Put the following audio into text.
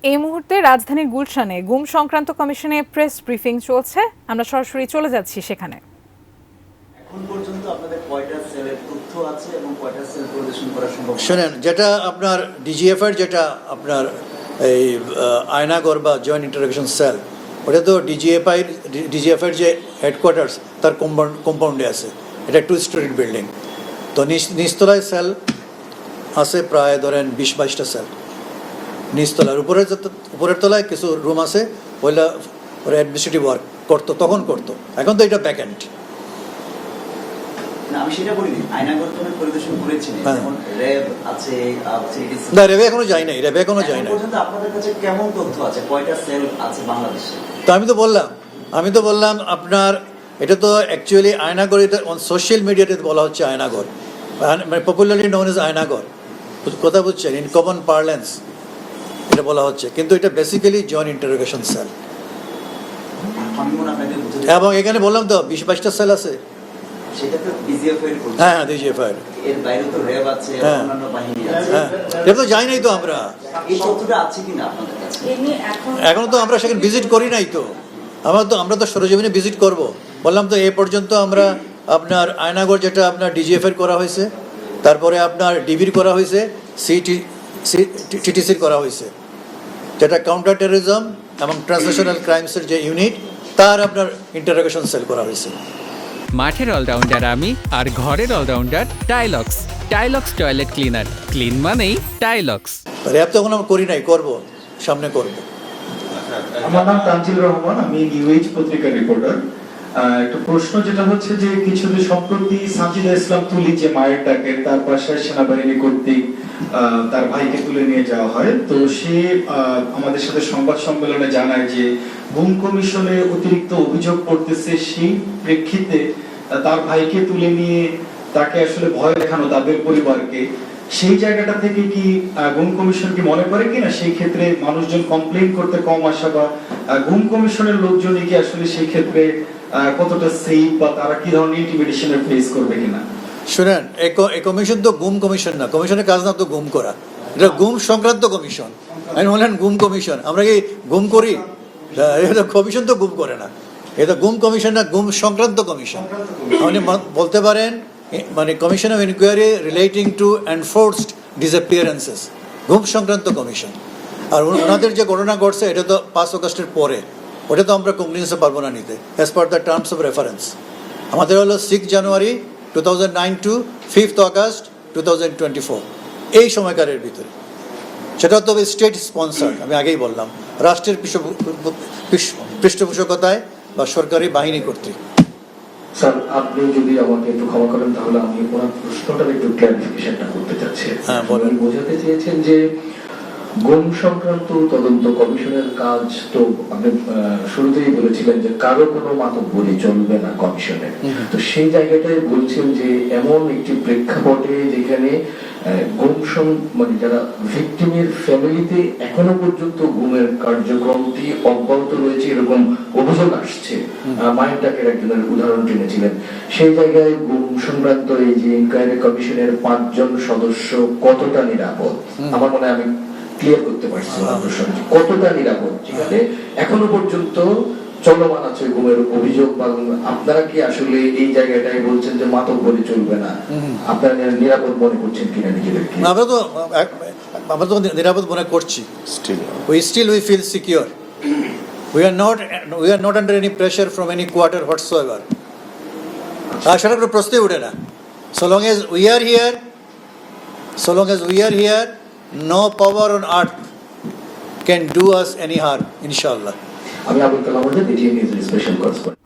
এই মুহূর্তে রাজধানীর গুলশানে গুম সংক্রান্ত কমিশনে প্রেস ব্রিফিং চলছে। আমরা সরাসরি চলে যাচ্ছি সেখানে। এখন পর্যন্ত আপনাদের কয়টা সেলের তথ্য আছে এবং কয়টা সেল পরিদর্শন করা সম্ভব? শুনেন, যেটা আপনার ডিজিএফের যেটা আপনার এই আয়নাগর বা জয়েন্ট ইন্টারোগেশন সেল, ওটা তো ডিজিএফের যে হেডকোয়ার্টার্স তার কম্পাউন্ডে আছে। এটা 2 স্টোরি বিল্ডিং। তো নিচতলায় সেল আছে প্রায় ধরেন 20-22টা সেল নিচতলার। উপরের তলায় কিছু রুম আছে, ওইটা ওরা অ্যাডমিনিস্ট্রেটিভ ওয়ার্ক করতো, তখন করতো। এখন তো এটা ব্যাকএন্ড। আমি সেটা বলিনি, আয়নাগর তো পরিদর্শন করেছেন, যেমন র‍্যাব আছে, না র‍্যাবে এখনো যাই নাই, র‍্যাবে এখনো যাই নাই। পর্যন্ত আপনাদের কাছে কেমন তথ্য আছে, কয়টা সেল আছে বাংলাদেশে? তো আমি তো বললাম আপনার, এটা তো অ্যাকচুয়ালি আয়নাগর, এটা সোশ্যাল মিডিয়াতে বলা হচ্ছে আয়নাগর, মানে পপুলারলি নোন এজ আয়নাগর, কথা বুঝছেন, ইন কমন পার্লেন্স এটা বলা হচ্ছে, কিন্তু এটা বেসিক্যালি জয়েন্ট ইন্টারোগেশন সেল। এবং এখানে বললাম তো 20-22টা সেল আছে। সেটা তো ডিজিএফআই এর করছে। হ্যাঁ, ডিজিএফআই এর বাইরে তো র‍্যাব আছে, অন্যান্য বাহিনী আছে। হ্যাঁ, এটা তো যাই নাই তো আমরা। এই তথ্যটা আছে কিনা আপনাদের কাছে? এখন তো আমরা সেখানে ভিজিট করি নাই তো। আমরা তো সরেজমিনে ভিজিট করব। বললাম তো, এ পর্যন্ত আমরা আপনার আয়নাগর যেটা আপনার ডিজিএফের করা হয়েছে, তারপরে আপনার ডিবির করা হয়েছে, টিটিসির করা হয়েছে, যেটা কাউন্টার টেররিজম এবং ট্রান্সনেশনাল ক্রাইমসের যে ইউনিট, তার আপনার ইন্টারোগেশন সেল করা হয়েছে। মাঠের অলরাউন্ডার আমি, আর ঘরের allrounder Tylox. Tylox toilet cleaner, clean মানেই টাইলক্স। র‍্যাব তো এখন আমরা করি নাই, করব, সামনে করব। আমার নাম তানজিল রহমান, আমি নিউএজ পত্রিকার রিপোর্টার। একটা প্রশ্ন যেটা হচ্ছে যে কিছুদিন সম্প্রতি সাজিদা ইসলাম তুলি যে মায়ের ডাকে, তার বাসায় সেনাবাহিনী কর্তৃক তার ভাইকে তুলে নিয়ে যাওয়া হয়। তো সে আমাদের সাথে সংবাদ সম্মেলনে জানায় যে গুম কমিশনে অতিরিক্ত অভিযোগ করতেছে, সেই প্রেক্ষিতে তার ভাইকে তুলে নিয়ে তাকে আসলে ভয় দেখানো তাদের পরিবারকে। সেই জায়গাটা থেকে কি গুম কমিশন কি মনে করে কিনা সেই ক্ষেত্রে মানুষজন কমপ্লেইন করতে কম আসা, বা গুম কমিশনের লোকজনই কি আসলে সেই ক্ষেত্রে কতটা সেফ, বা তারা কি ধরনের ইন্টিমিডেশনের ফেস করবে কিনা? শুনেন, এই কমিশন তো গুম কমিশন না, কমিশনের কাজ না তো গুম করা, এটা গুম সংক্রান্ত কমিশন। আমি বললেন গুম কমিশন, আমরা কি গুম করি? এটা কমিশন তো গুম করে না, এটা গুম কমিশন না, গুম সংক্রান্ত কমিশন। আপনি বলতে পারেন মানে commission of inquiry relating to enforced disappearances, গুম সংক্রান্ত কমিশন। আর ওনাদের যে ঘটনা ঘটছে, এটা তো 5 আগস্টের পরে, ওটা তো আমরা কংগ্রেসে পারবো না নিতে, as per the terms of reference. আমাদের হলো 6 জানুয়ারি 2009 টু 5 আগস্ট 2024, এই সময়কালের ভিতরে। সেটা তবে স্টেট স্পন্সার্ড, আমি আগেই বললাম, রাষ্ট্রের পৃষ্ঠপোষকতায় বা সরকারি বাহিনী কর্তৃক। স্যার, আপনি যদি আমাকে একটু ক্ষমা করেন, তাহলে আমি ওনার প্রশ্নটার একটু ক্লারিফিকেশনটা করতে চাচ্ছি। হ্যাঁ, বলেন। বোঝাতে চেয়েছেন যে গুম সংক্রান্ত তদন্ত কমিশনের কাজ, তো আপনি শুরুতেই বলেছিলেন যে কারো কোনো মাতব্বরি চলবে না কমিশনে। তো সেই জায়গাটায় বলছেন যে এমন একটি প্রেক্ষাপটে যেখানে গুম মানে যারা ভিকটিমের ফ্যামিলিতে এখনো পর্যন্ত গুমের কার্যক্রমটি অব্যাহত রয়েছে, এরকম অভিযোগ আসছে। মায়ের ডাকের একজনের উদাহরণ টেনেছিলেন। সেই জায়গায় গুম সংক্রান্ত এই যে ইনকোয়ারি কমিশনের 5 জন সদস্য কতটা নিরাপদ? আমার মনে হয় আমি ক্লিয়ার করতে পারছি কতটা নিরাপদ, যেখানে এখনো পর্যন্ত চলমান আছে গুমের অভিযোগ। বা আপনারা কি আসলে এই জায়গাটাই বলছেন যে মাতব্বরি চলবে না, আপনারা নিরাপদ মনে করছেন কিনা নিজেদেরকে? আমরা তো নিরাপদ মনে করছি। Still we feel secure. We are not under any pressure from any quarter whatsoever. সেটা কোনো প্রশ্নই ওঠে না। So long as we are here, no power on earth can do us any harm, inshallah. আমি আবুল কালাম আজাদ, এটিএন নিউজের special correspondent.